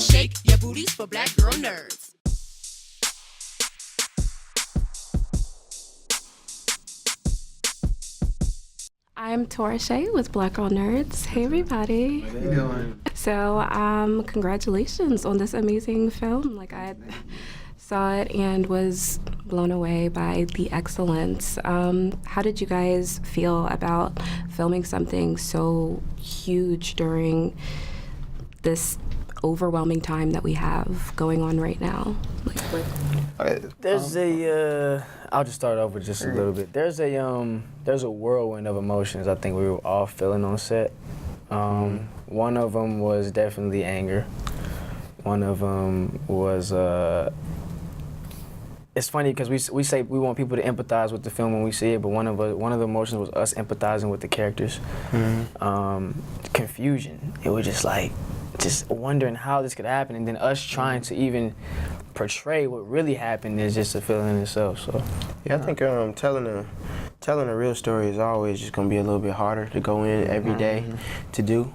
Tora Shae, your booties for black girl nerds. I'm Tora Shae with Black Girl Nerds. Hey everybody. How you doing? So, congratulations on this amazing film. Like, I saw it and was blown away by the excellence. How did you guys feel about filming something so huge during this overwhelming time that we have going on right now? There's I'll just start over just a little bit. There's a whirlwind of emotions I think we were all feeling on set. One of them was definitely anger. One of them was, it's funny because we say we want people to empathize with the film when we see it, but one of the emotions was us empathizing with the characters. Confusion. It was just wondering how this could happen, and then us trying to even portray what really happened is just a feeling in itself. So yeah, I think telling a real story is always just gonna be a little bit harder to go in every day to do.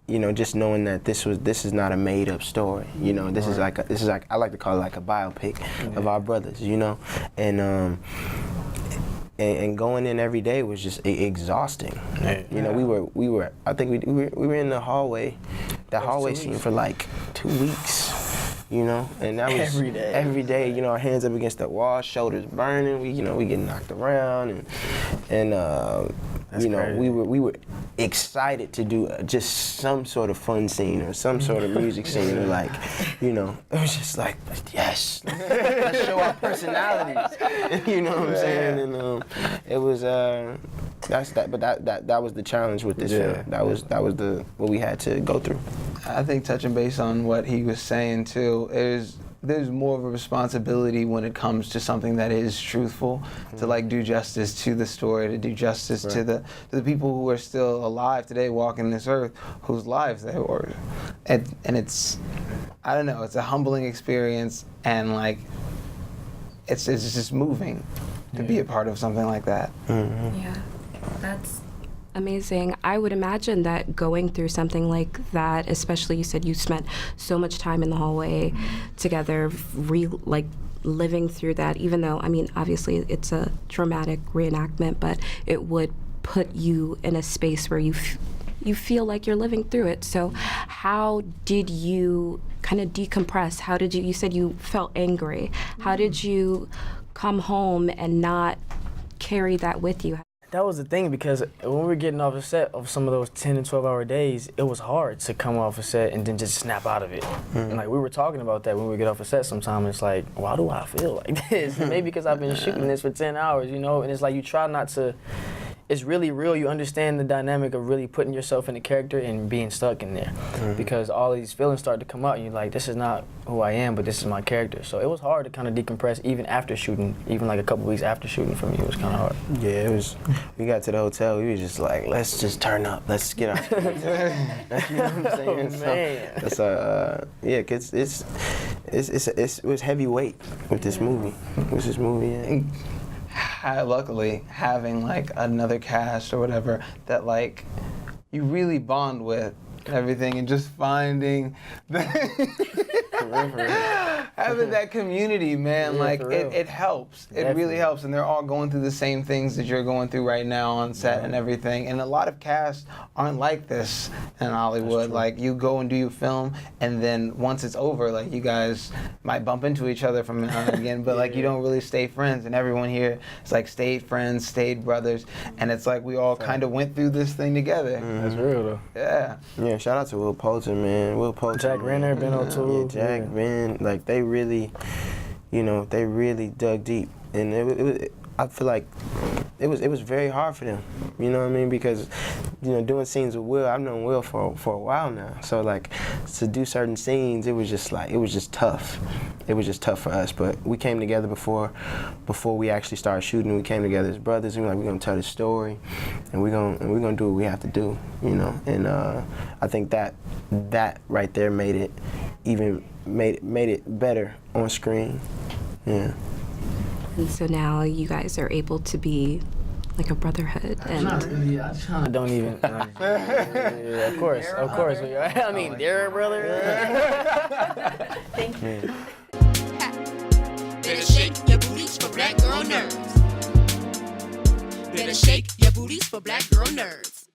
You know, just knowing that this is not a made up story. You know, this is like I like to call it like a biopic of our brothers. You know, and going in every day was just exhausting. You know, we were I think we were in the hallway, scene for like 2 weeks. You know, and that was every day. You know, our hands up against the wall, shoulders burning. We get knocked around, and you know, crazy. we were excited to do just some sort of fun scene or some sort of music scene, or like, you know, it was just like, yes, let's show our personalities. You know what I'm saying? And it was that was the challenge with this film. That was what we had to go through. I think touching base on what he was saying too, there's more of a responsibility when it comes to something that is truthful, to like do justice to the story, to do justice to the people who are still alive today, walking this earth, whose lives they were, and it's, I don't know, it's a humbling experience, and like it's just moving to be a part of something like that. Yeah, that's amazing. I would imagine that going through something like that, especially you said you spent so much time in the hallway together, living through that, even though, I mean, obviously it's a dramatic reenactment, but it would put you in a space where you feel like you're living through it. So how did you kind of decompress? How did you said you felt angry. How did you come home and not carry that with you? that was the thing, because when we were getting off the set of some of those 10 and 12-hour days, it was hard to come off a set and then just snap out of it. And like we were talking about that when we get off a set sometimes. It's like, why do I feel like this? Maybe because I've been shooting this for 10 hours, you know? And it's like you try not to, it's really real. You understand the dynamic of really putting yourself in the character and being stuck in there. Because all these feelings start to come out and you're like, this is not who I am, but this is my character. So it was hard to kind of decompress even after shooting, even like a couple weeks after shooting for me. It was kind of hard. Yeah, it was, we got to the hotel, we were just like, let's just turn up, let's get out. You know what I'm saying? Oh, man. So, yeah, cause it was heavy weight with this movie. With this movie, yeah. Luckily, having like another cast or whatever that like you really bond with and everything, and just finding having that community, man, like it helps. It really helps, and they're all going through the same things that you're going through right now on set and everything. And a lot of casts aren't like this in Hollywood. Like you go and do your film, and then once it's over, like you guys might bump into each other from now and again, but like you don't really stay friends. And everyone here is like stayed friends, stayed brothers, and it's like we all kind of went through this thing together. That's real though. Yeah. Yeah, shout out to Will Poulter, man. Will Poulter. Jack Reynor, Ben O'Toole. Yeah, Jack, Ben, like they really, you know, they really dug deep. And I feel like it was very hard for them, you know what I mean? Because, you know, doing scenes with Will, I've known Will for a while now. So like to do certain scenes, it was just tough. It was just tough for us. But we came together before we actually started shooting. We came together as brothers, and we're like, we're gonna tell this story, and we're gonna do what we have to do, you know. And I think that right there made it better on screen. Yeah. And so now you guys are able to be like a brotherhood. And Not really. I kind of don't even. Yeah, of course. I mean, they're a brother. thank you. Better shake your booties for black girl nerves. Better shake your booties for black girl nerves.